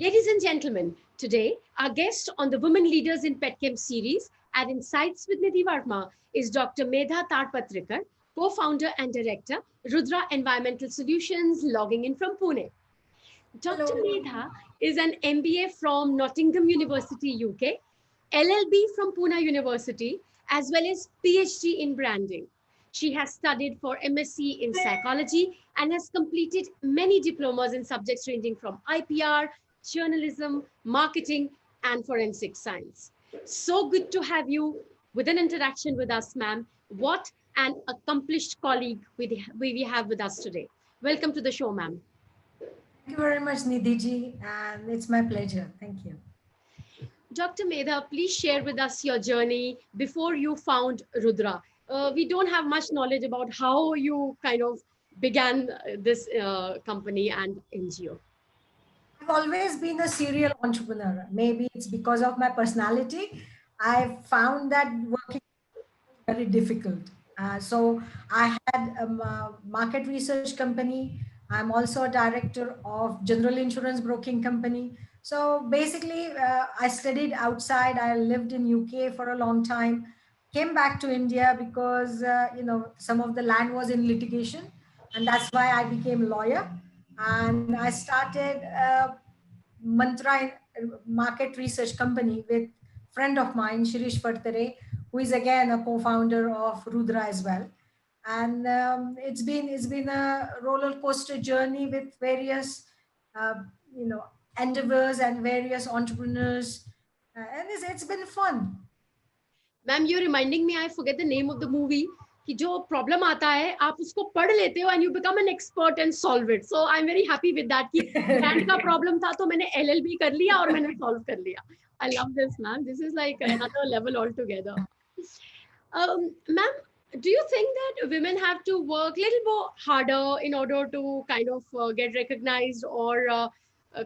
Ladies and gentlemen, today our guest on the Women Leaders in Petchem series at Insights with Nidhi Varma is Dr. Medha Tarpatrikar, co-founder and director, Rudra Environmental Solutions, logging in from Pune. Dr. Hello. Medha is an MBA from Nottingham University, UK, LLB from Pune University, as well as PhD in branding. She has studied for MSc in psychology and has completed many diplomas in subjects ranging from IPR, journalism, marketing, and forensic science. So good to have you with an interaction with us, ma'am. What an accomplished colleague we have with us today. Welcome to the show, ma'am. Thank you very much, Nidhi, and it's my pleasure. Thank you. Dr. Medha, please share with us your journey before you found Rudra. We don't have much knowledge about how you kind of began this company and NGO. I've always been a serial entrepreneur. Maybe it's because of my personality. I found that working was very difficult. So I had a market research company. I'm also a director of general insurance broking company. So basically, I studied outside. I lived in UK for a long time. Came back to India because some of the land was in litigation, and that's why I became a lawyer. And I started Mantra market research company with friend of mine, Shirish Fartare, who is again a co-founder of Rudra as well. And it's been a roller coaster journey with various uh, you know endeavors and various entrepreneurs, and it's been fun. Ma'am, you're reminding me, I forget the name of the movie. कि जो problem आता है आप उसको पढ़ लेते हो and you become an expert and solve it so I am very happy with that कि लैंड का प्रॉब्लम था तो मैंने एलएलबी कर लिया और मैंने सॉल्व कर लिया I love this ma'am this is like another level all together ma'am, do you think that women have to work a little more harder in order to kind of get recognized or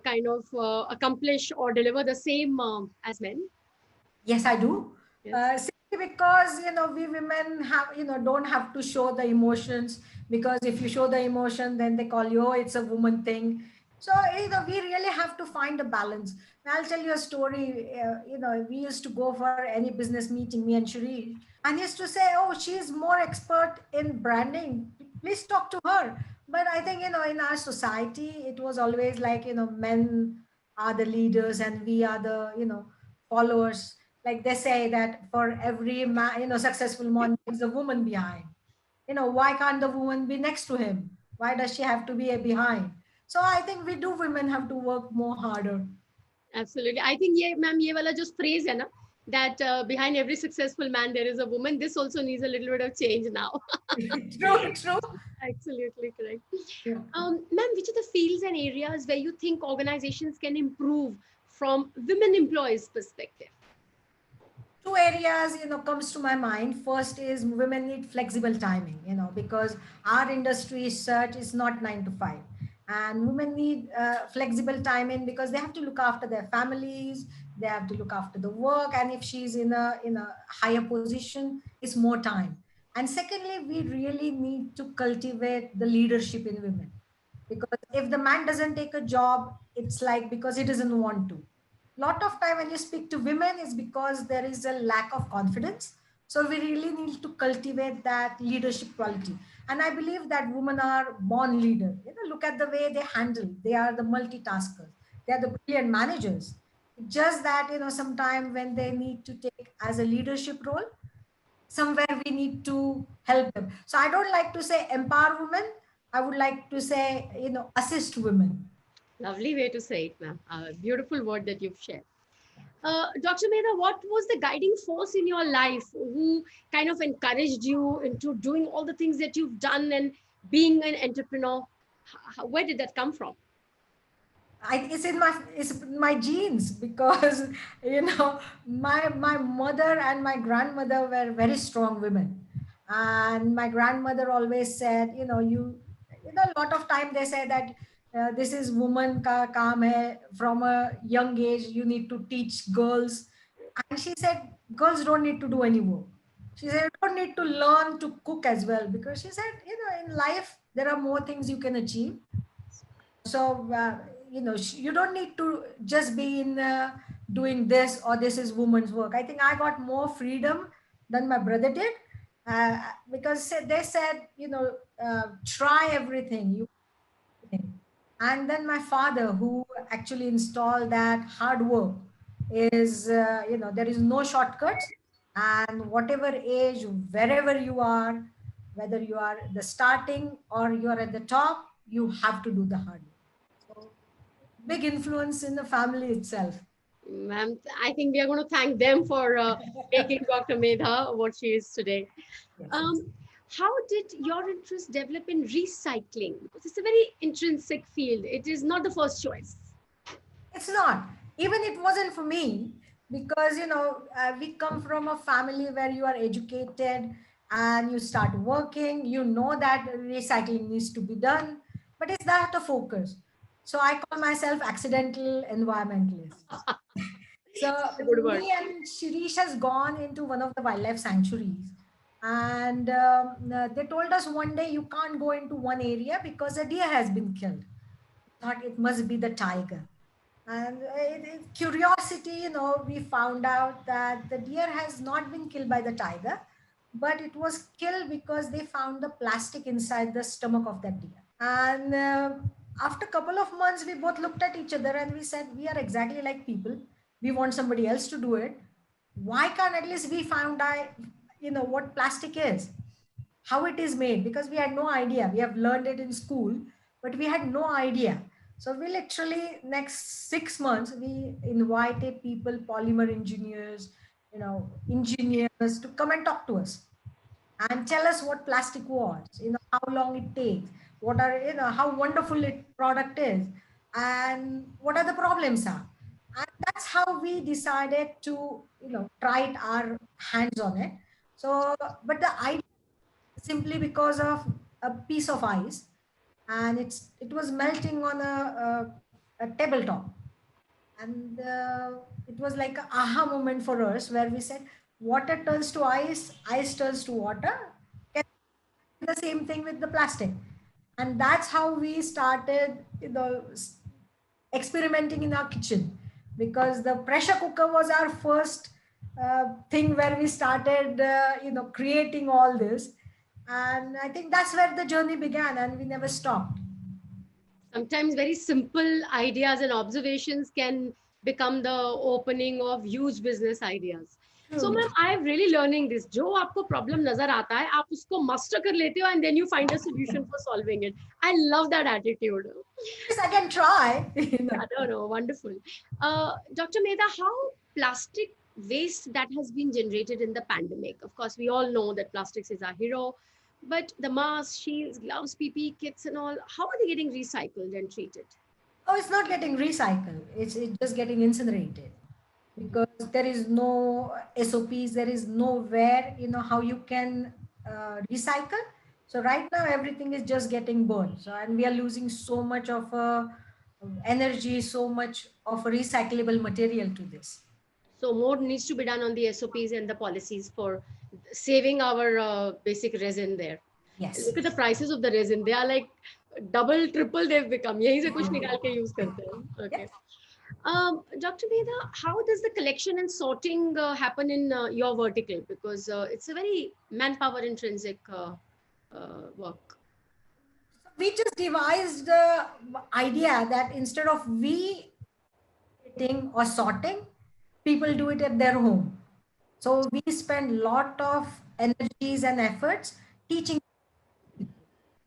kind of accomplish or deliver the same as men? Yes, I do. Yes. Simply because we women have don't have to show the emotions, because if you show the emotion, then they call you, oh, it's a woman thing. So we really have to find a balance. And I'll tell you a story. We used to go for any business meeting, me and Shri, and he used to say, oh, she's more expert in branding. Please talk to her. But I think in our society, it was always like men are the leaders and we are the followers. Like they say that for every man, successful man, there's a woman behind. Why can't the woman be next to him? Why does she have to be behind? So I think we do women have to work more harder. Absolutely. I think ये ma'am ये वाला जो phrase है ना that behind every successful man there is a woman. This also needs a little bit of change now. True, true. Absolutely correct. Yeah. Ma'am, which are the fields and areas where you think organizations can improve from women employees' perspective? Two areas comes to my mind. First is women need flexible timing, because our industry search is not 9 to 5, and women need flexible timing because they have to look after their families, they have to look after the work, and if she's in a higher position, it's more time. And secondly, we really need to cultivate the leadership in women, because if the man doesn't take a job, it's like because he doesn't want to. Lot of time when you speak to women is because there is a lack of confidence. So we really need to cultivate that leadership quality. And I believe that women are born leader. Look at the way they handle. They are the multitaskers. They are the brilliant managers. Just that sometime when they need to take as a leadership role, somewhere we need to help them. So I don't like to say empower women. I would like to say assist women. Lovely way to say it, ma'am. Beautiful word that you've shared. Dr. Mehta, what was the guiding force in your life who kind of encouraged you into doing all the things that you've done and being an entrepreneur? Where did that come from? It's in my genes, because my mother and my grandmother were very strong women, and my grandmother always said, a lot of time they say that this is woman ka kaam hai. From a young age you need to teach girls, and she said girls don't need to do any work. She said you don't need to learn to cook as well, because she said in life there are more things you can achieve. So you don't need to just be in doing this, or this is woman's work. I think I got more freedom than my brother did, because they said, try everything. And then my father, who actually installed that hard work is, there is no shortcuts. And whatever age, wherever you are, whether you are the starting or you are at the top, you have to do the hard work. So big influence in the family itself. Ma'am, I think we are going to thank them for making Dr. Medha what she is today. Yes, yes. Um, how did your interest develop in recycling? Because it's a very intrinsic field. It is not the first choice. It's not. Even it wasn't for me, because we come from a family where you are educated and you start working. You know that recycling needs to be done, but it's that the focus. So I call myself accidental environmentalist. So Good word. me and Shirish has gone into one of the wildlife sanctuaries, and they told us one day you can't go into one area because a deer has been killed. Thought it must be the tiger. And curiosity, we found out that the deer has not been killed by the tiger, but it was killed because they found the plastic inside the stomach of that deer. And after a couple of months, we both looked at each other and we said, we are exactly like people. We want somebody else to do it. Why can't at least we find out, what plastic is, how it is made? Because we had no idea. We have learned it in school, but we had no idea. So we literally, next 6 months, we invited people, polymer engineers, engineers, to come and talk to us and tell us what plastic was, how long it takes, what are, how wonderful it product is, and what are the problems are. And that's how we decided to, try it our hands on it. So, but the idea, simply because of a piece of ice, and it was melting on a tabletop. And it was like a aha moment for us, where we said, water turns to ice, ice turns to water. Can the same thing with the plastic. And that's how we started, experimenting in our kitchen, because the pressure cooker was our first thing where we started, creating all this. And I think that's where the journey began, and we never stopped. Sometimes very simple ideas and observations can become the opening of huge business ideas. So True. ma'am, I am really learning this. जो आपको problem नजर आता है, आप उसको master कर लेते हो and then you find a solution for solving it. I love that attitude. Yes, I can try. I don't know, wonderful. Dr. Mehta, how plastic waste that has been generated in the pandemic? Of course, we all know that plastics is our hero, but the masks, shields, gloves, PPE kits, and all, how are they getting recycled and treated? Oh, it's not getting recycled. It's just getting incinerated, because there is no SOPs. There is nowhere, how you can recycle. So right now, everything is just getting burned. So, and we are losing so much of energy, so much of a recyclable material to this. So more needs to be done on the SOPs and the policies for saving our basic resin there. Yes. Look at the prices of the resin. They are like double, triple they've become. यहीं से कुछ निकाल के use करते हैं. Okay. Dr. Veda, how does the collection and sorting happen in your vertical? Because it's a very manpower intrinsic work. We just devised the idea that instead of we getting or sorting, people do it at their home. So we spend a lot of energies and efforts teaching,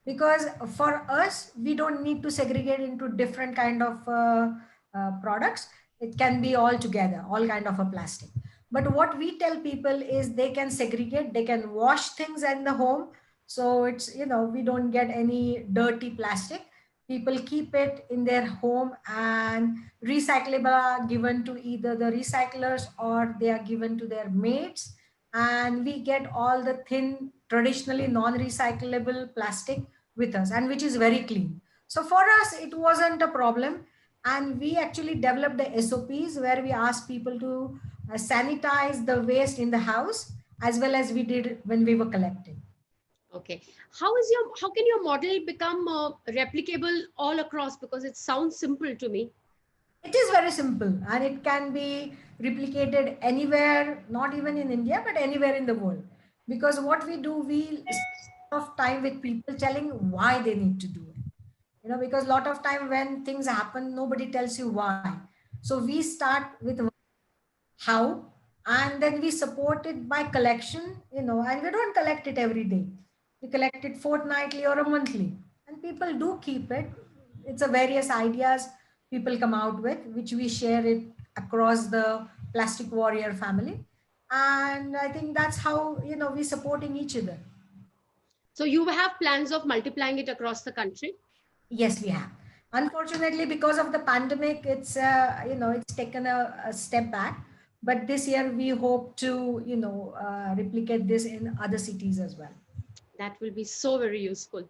because for us, we don't need to segregate into different kind of products. It can be all together, all kind of a plastic. But what we tell people is they can segregate, they can wash things in the home. So it's, we don't get any dirty plastic. People keep it in their home, and recyclable are given to either the recyclers or they are given to their mates. And we get all the thin, traditionally non-recyclable plastic with us, and which is very clean. So for us, it wasn't a problem. And we actually developed the SOPs where we asked people to sanitize the waste in the house, as well as we did when we were collecting. Okay. How can your model become replicable all across? Because it sounds simple to me. It is very simple and it can be replicated anywhere, not even in India, but anywhere in the world. Because what we do, we spend a lot of time with people telling why they need to do it. You know, because a lot of time when things happen, nobody tells you why. So we start with how, and then we support it by collection, you know, and we don't collect it every day. We collect it fortnightly or a monthly, and people do keep it. It's a various ideas people come out with, which we share it across the Plastic Warrior family. And I think that's how, you know, we're supporting each other. So you have plans of multiplying it across the country? Yes, we have. Unfortunately, because of the pandemic, it's you know, it's taken a step back. But this year we hope to, you know, replicate this in other cities as well. That will be so very useful.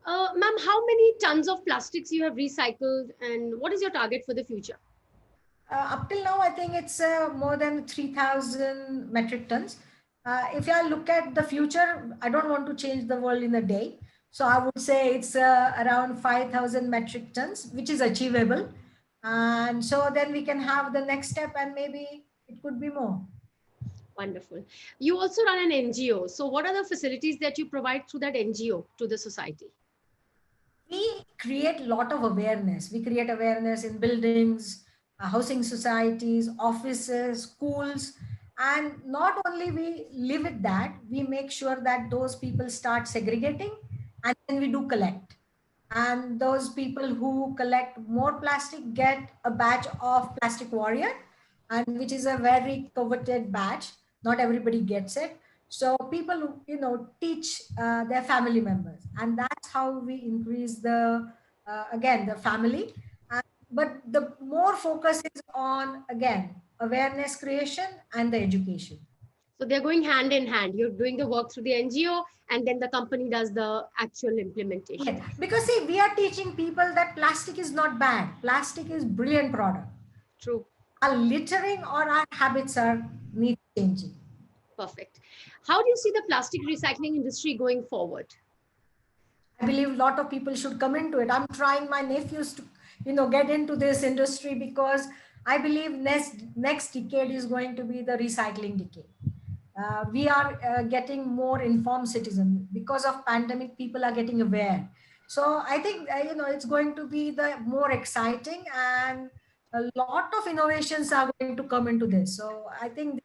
Ma'am, how many tons of plastics you have recycled, and what is your target for the future? Up till now, I think it's more than 3,000 metric tons. If I look at the future, I don't want to change the world in a day. So I would say it's around 5,000 metric tons, which is achievable. And so then we can have the next step and maybe it could be more. Wonderful. You also run an NGO. So what are the facilities that you provide through that NGO to the society? We create a lot of awareness. We create awareness in buildings, housing societies, offices, schools. And not only we live with that, we make sure that those people start segregating and then we do collect. And those people who collect more plastic get a badge of Plastic Warrior, and which is a very coveted badge. Not everybody gets it. So people, you know, teach their family members, and that's how we increase the again the family. And, but the more focus is on again awareness creation and the education. So they're going hand in hand. You're doing the work through the NGO, and then the company does the actual implementation. Yeah, because see, we are teaching people that plastic is not bad. Plastic is brilliant product. True. Our littering or our habits are need changing. Perfect. How do you see the plastic recycling industry going forward? I believe a lot of people should come into it. I'm trying my nephews to, you know, get into this industry because I believe next decade is going to be the recycling decade. We are getting more informed citizens because of pandemic. People are getting aware, so I think you know, it's going to be the more exciting, and a lot of innovations are going to come into this. So I think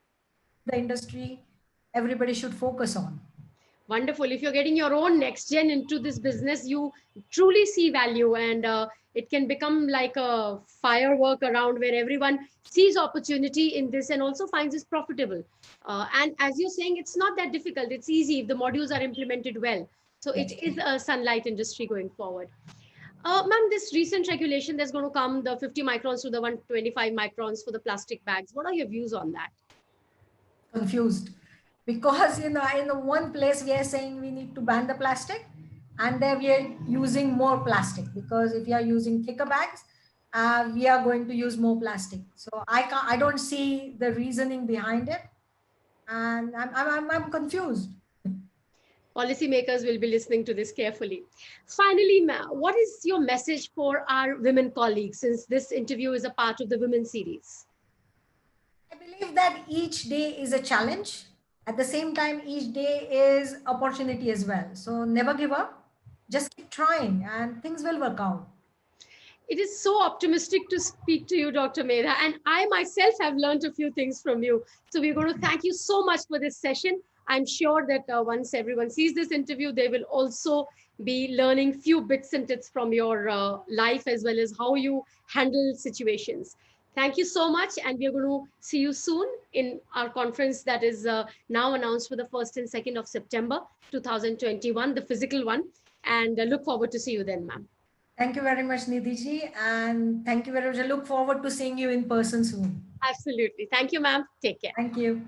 the industry everybody should focus on. Wonderful. If you're getting your own next gen into this business, you truly see value, and it can become like a firework around where everyone sees opportunity in this and also finds this profitable. And as you're saying, it's not that difficult. It's easy if the modules are implemented well. So it Yes. is a sunlight industry going forward. Ma'am, this recent regulation that's going to come, the 50 microns to the 125 microns for the plastic bags, what are your views on that? Confused because, you know, in the one place we are saying we need to ban the plastic, and there we are using more plastic, because if you are using thicker bags, we are going to use more plastic. So I don't see the reasoning behind it, and I'm confused. Policymakers will be listening to this carefully. Finally, what is your message for our women colleagues, since this interview is a part of the women series? I believe that each day is a challenge. At the same time, each day is opportunity as well. So never give up. Just keep trying, and things will work out. It is so optimistic to speak to you, Dr. Medha, and I myself have learned a few things from you. So we're going to thank you so much for this session. I'm sure that once everyone sees this interview, they will also be learning few bits and tips from your life, as well as how you handle situations. Thank you so much, and we're going to see you soon in our conference that is now announced for the 1st and 2nd of September 2021, the physical one, and look forward to see you then, ma'am. Thank you very much, Nidhi, and thank you very much. I look forward to seeing you in person soon. Absolutely. Thank you, ma'am. Take care. Thank you.